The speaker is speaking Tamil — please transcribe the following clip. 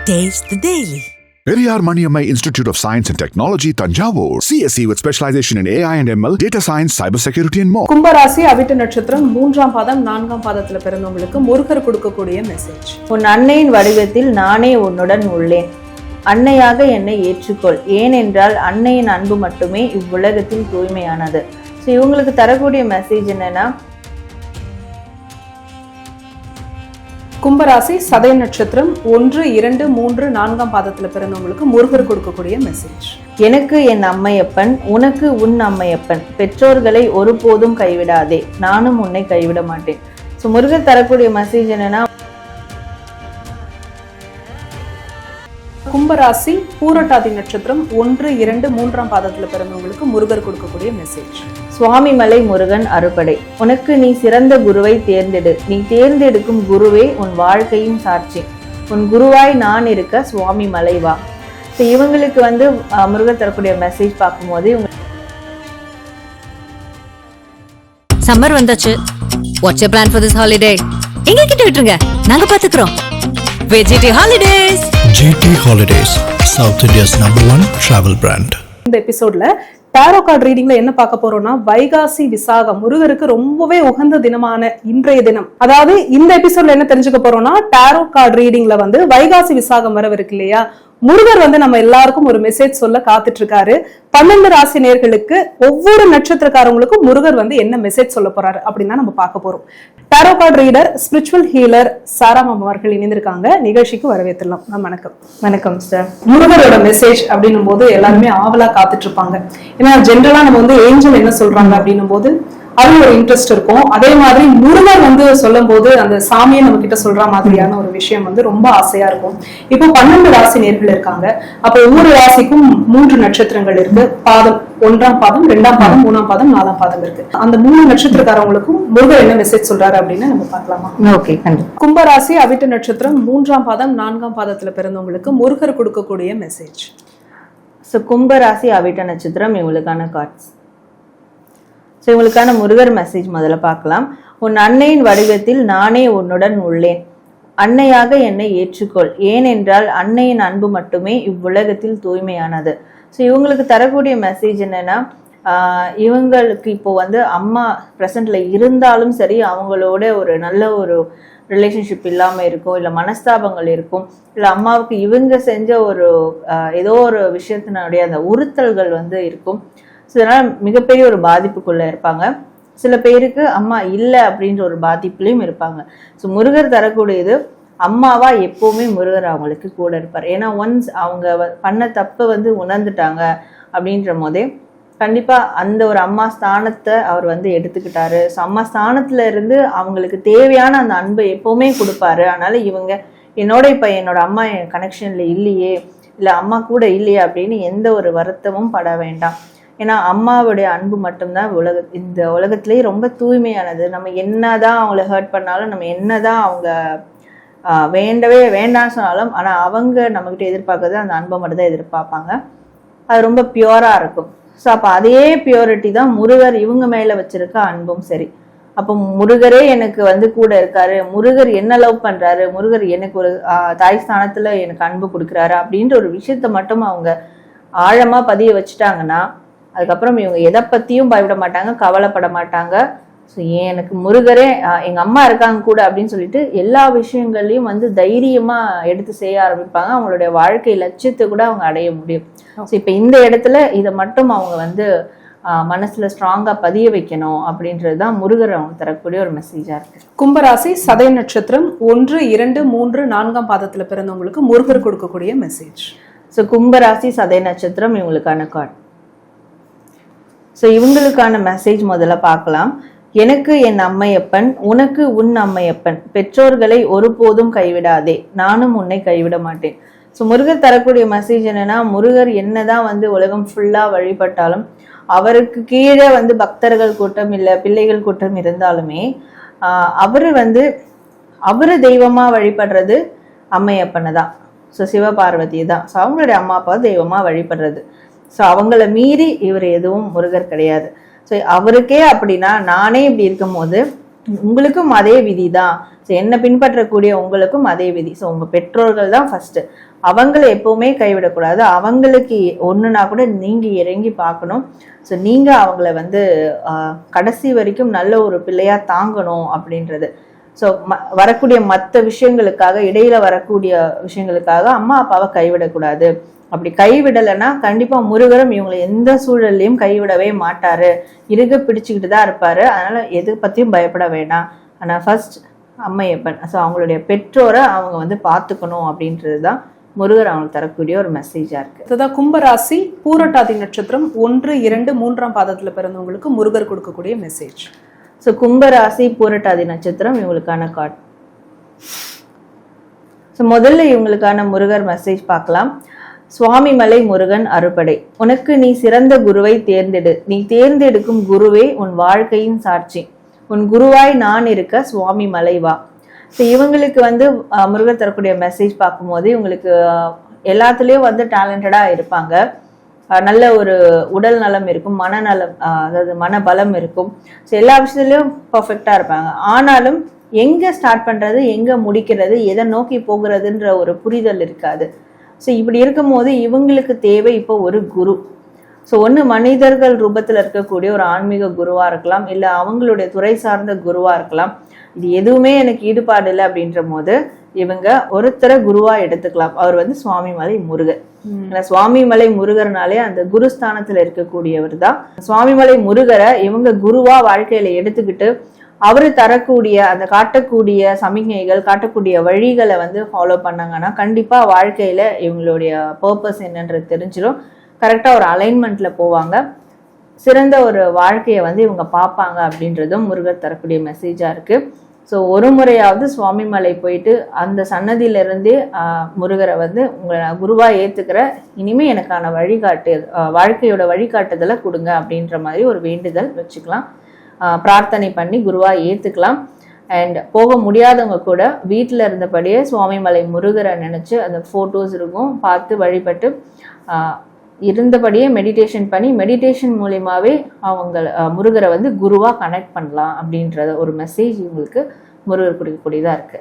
Taste the Daily. Periyar Maniammai Institute of Science and Technology, Tanjavur. CSE with specialization in AI and ML, data science, cyber security and more. கும்பராசி அவிட்ட நட்சத்திரம் 3ஆம் பாதம் 4ஆம் பாதத்துல பிறந்தவங்களுக்கு முருகர் கொடுக்கக்கூடிய மெசேஜ். உன் அன்னையின் வடிவத்தில் நானே உன்னுடன் உள்ளேன். அன்னையாக என்னை ஏற்றுக்கொள். ஏனென்றால் அன்னையின் அன்பு மட்டுமே இவ்வுலகத்தில் தூய்மையானது. ஸோ இவங்களுக்கு தரக்கூடிய மெசேஜ் என்னன்னா, கும்பராசி சதய நட்சத்திரம் 1, 2, 3, 4ஆம் பாதத்துல பிறந்தவங்களுக்கு முருகர் கொடுக்கக்கூடிய மெசேஜ். எனக்கு என் அம்மையப்பன், உனக்கு உன் அம்மையப்பன். பெற்றோர்களை ஒருபோதும் கைவிடாதே, நானும் உன்னை கைவிட மாட்டேன். ஸோ முருகர் தரக்கூடிய மெசேஜ் என்னன்னா, கும்பராசி பூரட்டாதி நட்சத்திரம் 1, 2, 3ஆம் பாதத்துல பிறந்தவங்களுக்கு முருகர் கொடுக்கக்கூடிய மெசேஜ். சுவாமிமலை முருகன் அறுபடை. உனக்கு நீ சிறந்த குருவை தேர்ந்தெடு. நீ தேர்ந்தெடுக்கும் குருவே உன் வாழ்க்கையின் சாட்சி. உன் குருவாய் நான் இருக்க சுவாமி மலை வா. ஸோ இவங்களுக்கு முருகர் தரக்கூடிய மெசேஜ் பார்க்கும்போது, இவங்க சம்மர் வந்தாச்சு. What's your plan for this holiday? எங்க கிட்ட விட்டுருங்க, நாங்க பாத்துக்கிறோம். GT Holidays. GT Holidays, South India's #1 travel brand. இந்த எபிசோட்ல டாரோ கார்டு ரீடிங்ல என்ன பார்க்க போறோம்னா, வைகாசி விசாகம் முருகருக்கு ரொம்பவே உகந்த தினமான இன்றைய தினம். அதாவது இந்த எபிசோட்ல என்ன தெரிஞ்சுக்க போறோம்னா, டாரோ கார்டு ரீடிங்ல வைகாசி விசாகம் வரவிருக்கு இல்லையா, முருகர் நம்ம எல்லாருக்கும் ஒரு மெசேஜ் சொல்ல காத்துட்டு இருக்காரு. 12 ராசி நேயர்களுக்கு ஒவ்வொரு நட்சத்திரக்காரங்களுக்கும் முருகர் என்ன மெசேஜ் சொல்ல போறாரு அப்படின்னு நம்ம பார்க்க போறோம். Tarot card reader, spiritual healer Sairam அவர்கள் இணைந்திருக்காங்க. நிகழ்ச்சிக்கு வரவேற்றலாம். வணக்கம். வணக்கம் சார். முருகரோட மெசேஜ் அப்படின்னும் போது எல்லாருமே ஆவலா காத்துட்டு இருப்பாங்க. ஏன்னா ஜென்ரலா நம்ம ஏஞ்சல் என்ன சொல்றாங்க அப்படின்னும் போது அது ஒரு இன்ட்ரெஸ்ட் இருக்கும். அதே மாதிரி முருகர் சொல்லும் போது அந்த சாமியை நம்ம கிட்ட சொல்ற மாதிரியான ஒரு விஷயம் ரொம்ப ஆசையா இருக்கும். இப்போ 12 ராசி நேர்கள் இருக்காங்க. அப்ப ஒவ்வொரு ராசிக்கும் 3 நட்சத்திரங்கள் இருக்கு. பாதம் 1ஆம் பாதம், 2ஆம் பாதம், 3ஆம் பாதம், 4ஆம் பாதம் இருக்கு. அந்த 3 நட்சத்திரக்காரங்களுக்கும் முருகர் என்ன மெசேஜ் சொல்றாரு அப்படின்னு நம்ம பார்க்கலாமா? ஓகே, கண்டிப்பா. கும்பராசி அவிட்ட நட்சத்திரம் 3ஆம் பாதம் 4ஆம் பாதத்துல பிறந்தவங்களுக்கு முருகர் கொடுக்கக்கூடிய மெசேஜ். ஸோ கும்பராசி அவிட்ட நட்சத்திரம் இவங்களுக்கான கார்ட்ஸ். ஸோ இவங்களுக்கான முருகர் மெசேஜ் முதல்ல பார்க்கலாம். உன் அன்னையின் வடிவத்தில் நானே உன்னுடன் உள்ளேன். அன்னையாக என்னை ஏற்றுக்கொள். ஏனென்றால் அன்னையின் அன்பு மட்டுமே இவ்வுலகத்தில் தூய்மையானது. ஸோ இவங்களுக்கு தரக்கூடிய மெசேஜ் என்னன்னா, இவங்களுக்கு இப்போ அம்மா ப்ரெசண்ட்ல இருந்தாலும் சரி, அவங்களோட ஒரு நல்ல ஒரு ரிலேஷன்ஷிப் இல்லாமல் இருக்கும், இல்லை மனஸ்தாபங்கள் இருக்கும், இல்லை அம்மாவுக்கு இவங்க செஞ்ச ஒரு ஏதோ ஒரு விஷயத்தினுடைய அந்த உறுத்தல்கள் இருக்கும். ஸோ இதனால் மிகப்பெரிய ஒரு பாதிப்புக்குள்ளே இருப்பாங்க. சில பேருக்கு அம்மா இல்லை அப்படின்ற ஒரு பாதிப்புலையும் இருப்பாங்க. ஸோ முருகர் தரக்கூடியது, அம்மாவா எப்போவுமே முருகர் அவங்களுக்கு கூட இருப்பார். ஏன்னா ஒன்ஸ் அவங்க பண்ண தப்பை உணர்ந்துட்டாங்க அப்படின்ற போதே கண்டிப்பாக அந்த ஒரு அம்மா ஸ்தானத்தை அவர் எடுத்துக்கிட்டாரு. ஸோ அம்மா ஸ்தானத்துல இருந்து அவங்களுக்கு தேவையான அந்த அன்பை எப்போவுமே கொடுப்பாரு. அதனால இவங்க என்னோட அம்மா கனெக்ஷன்ல இல்லையே, இல்லை அம்மா கூட இல்லையே அப்படின்னு எந்த ஒரு வருத்தமும் பட வேண்டாம். ஏன்னா அம்மாவுடைய அன்பு மட்டும்தான் இந்த உலகத்திலேயே ரொம்ப தூய்மையானது. நம்ம என்னதான் அவங்கள ஹர்ட் பண்ணாலும், நம்ம என்னதான் அவங்க வேண்டவே வேண்டாம்னு சொன்னாலும், ஆனால் அவங்க நம்மகிட்ட எதிர்பார்க்கறது அந்த அன்பை மட்டும் தான் எதிர்பார்ப்பாங்க. அது ரொம்ப பியூரா இருக்கும். ஸோ அப்போ அதே பியூரிட்டி தான் முருகர் இவங்க மேல வச்சிருக்க அன்பும் சரி. அப்போ முருகரே எனக்கு கூட இருக்காரு, முருகர் என்ன லவ் பண்றாரு, முருகர் எனக்கு ஒரு தாய் ஸ்தானத்துல எனக்கு அன்பு கொடுக்குறாரு அப்படின்ற ஒரு விஷயத்த மட்டும் அவங்க ஆழமா பதிய வச்சுட்டாங்கன்னா, அதுக்கப்புறம் இவங்க எதை பத்தியும் பயப்பட மாட்டாங்க, கவலைப்பட மாட்டாங்க. ஸோ எனக்கு முருகரே எங்க அம்மா இருக்காங்க கூட அப்படின்னு சொல்லிட்டு எல்லா விஷயங்கள்லையும் தைரியமா எடுத்து செய்ய ஆரம்பிப்பாங்க. அவங்களுடைய வாழ்க்கை லட்சியத்தை கூட அவங்க அடைய முடியும். ஸோ இப்போ இந்த இடத்துல இதை மட்டும் அவங்க மனசுல ஸ்ட்ராங்கா பதிய வைக்கணும் அப்படின்றதுதான் முருகர் அவங்க தரக்கூடிய ஒரு மெசேஜா இருக்கு. கும்பராசி சதய நட்சத்திரம் 1, 2, 3, 4ஆம் பாதத்துல பிறந்தவங்களுக்கு முருகர் கொடுக்கக்கூடிய மெசேஜ். ஸோ கும்பராசி சதய நட்சத்திரம் இவங்களுக்கான கார்டு. ஸோ இவங்களுக்கான மெசேஜ் முதல்ல பார்க்கலாம். எனக்கு என் அம்மையப்பன், உனக்கு உன் அம்மையப்பன். பெற்றோர்களை ஒருபோதும் கைவிடாதே, நானும் உன்னை கைவிட மாட்டேன். ஸோ முருகர் தரக்கூடிய மெசேஜ் என்னன்னா, முருகர் என்னதான் உலகம் ஃபுல்லா வழிபட்டாலும், அவருக்கு கீழே பக்தர்கள் கூட்டம் இல்லை பிள்ளைகள் கூட்டம் இருந்தாலுமே அவரு தெய்வமா வழிபடுறது அம்மையப்பனை தான். ஸோ சிவபார்வதி தான். ஸோ அவங்களுடைய அம்மா அப்பா தெய்வமா வழிபடுறது. ஸோ அவங்கள மீறி இவர் எதுவும் முருகர் கிடையாது. ஸோ அவருக்கே அப்படின்னா நானே இப்படி இருக்கும் போது உங்களுக்கும் அதே விதி தான். ஸோ என்ன பின்பற்றக்கூடிய உங்களுக்கும் அதே விதி. ஸோ உங்க பெற்றோர்கள் தான் ஃபர்ஸ்ட், அவங்கள எப்பவுமே கைவிடக்கூடாது. அவங்களுக்கு ஒண்ணுனா கூட நீங்க இறங்கி பார்க்கணும். ஸோ நீங்க அவங்கள வந்து கடைசி வரைக்கும் நல்ல ஒரு பிள்ளையா தாங்கணும் அப்படின்றது. ஸோ வரக்கூடிய மற்ற விஷயங்களுக்காக, இடையில வரக்கூடிய விஷயங்களுக்காக அம்மா அப்பாவை கைவிடக்கூடாது. அப்படி கைவிடலைன்னா கண்டிப்பா முருகரும் இவங்களை எந்த சூழல்லையும் கைவிடவே மாட்டாரு, இருக பிடிச்சுக்கிட்டு தான் இருப்பாரு. அதனால எது பத்தியும் பயப்பட வேண்டாம். ஆனா ஃபர்ஸ்ட் அம்மையப்பன், ஸோ அவங்களுடைய பெற்றோரை அவங்க வந்து பார்த்துக்கணும் அப்படின்றது தான் முருகர் அவங்களுக்கு தரக்கூடிய ஒரு மெசேஜா இருக்கு. அதுதான் கும்பராசி பூரட்டாதி நட்சத்திரம் 1, 2, 3ஆம் பாதத்துல பிறந்தவங்களுக்கு முருகர் கொடுக்கக்கூடிய மெசேஜ். ஸோ கும்பராசி பூரட்டாதி நட்சத்திரம் இவங்களுக்கான கார்டு. ஸோ முதல்ல இவங்களுக்கான முருகர் மெசேஜ் பார்க்கலாம். சுவாமிமலை முருகன் அறுபடை. உனக்கு நீ சிறந்த குருவை தேர்ந்தெடு. நீ தேர்ந்தெடுக்கும் குருவே உன் வாழ்க்கையின் சாட்சி. உன் குருவாய் நான் இருக்க சுவாமி மலை வா. ஸோ இவங்களுக்கு வந்து முருகர் தரக்கூடிய மெசேஜ் பார்க்கும்போது இவங்களுக்கு எல்லாத்துலேயும் வந்து டேலண்டடா இருப்பாங்க. நல்ல ஒரு உடல் நலம் இருக்கும், மனநலம், அதாவது மனபலம் இருக்கும். ஸோ எல்லா விஷயத்துலையும் பர்ஃபெக்டா இருப்பாங்க. ஆனாலும் எங்க ஸ்டார்ட் பண்றது, எங்க முடிக்கிறது, எதை நோக்கி போகிறதுன்ற ஒரு புரிதல் இருக்காது. ஸோ இப்படி இருக்கும்போது இவங்களுக்கு தேவை இப்போ ஒரு குரு. ஸோ ஒன்று மனிதர்கள் ரூபத்தில் இருக்கக்கூடிய ஒரு ஆன்மீக குருவா இருக்கலாம், இல்லை அவங்களுடைய துறை சார்ந்த குருவா இருக்கலாம். இது எதுவுமே எனக்கு ஈடுபாடு இல்லை அப்படின்ற போது இவங்க ஒருத்தரை குருவா எடுத்துக்கலாம். அவர் வந்து சுவாமிமலை முருகர். சுவாமிமலை முருகர்னாலே அந்த குருஸ்தானத்துல இருக்கக்கூடியவர் தான். சுவாமிமலை முருகரை இவங்க குருவா வாழ்க்கையில எடுத்துக்கிட்டு அவரு தரக்கூடிய அந்த காட்டக்கூடிய சமிக்ஞைகள், காட்டக்கூடிய வழிகளை வந்து ஃபாலோ பண்ணாங்கன்னா கண்டிப்பா வாழ்க்கையில இவங்களுடைய பர்பஸ் என்னன்றது தெரிஞ்சிடும். கரெக்டா ஒரு அலைன்மெண்ட்ல போவாங்க, சிறந்த ஒரு வாழ்க்கையை வந்து இவங்க பார்ப்பாங்க அப்படின்றதும் முருகர் தரக்கூடிய மெசேஜா இருக்கு. ஸோ ஒரு முறையாவது சுவாமிமலை போயிட்டு அந்த சன்னதியிலிருந்தே முருகரை வந்து உங்களை நான் குருவா ஏத்துக்கிற, இனிமே எனக்கான வழிகாட்டு, வாழ்க்கையோட வழிகாட்டுதலை கொடுங்க அப்படின்ற மாதிரி ஒரு வேண்டுதல் வச்சுக்கலாம். பிரார்த்தனை பண்ணி குருவா ஏத்துக்கலாம். அண்ட் போக முடியாதவங்க கூட வீட்டில் இருந்தபடியே சுவாமிமலை முருகரை நினைச்சு அந்த போட்டோஸ் இருக்கும் பார்த்து வழிபட்டு இருந்தபடியே மெடிடேஷன் பண்ணி, மெடிடேஷன் மூலியமாவே அவங்க முருகரை வந்து குருவா கனெக்ட் பண்ணலாம் அப்படின்ற ஒரு மெசேஜ் இவங்களுக்கு முருகர் கொடுக்கக்கூடியதா இருக்கு.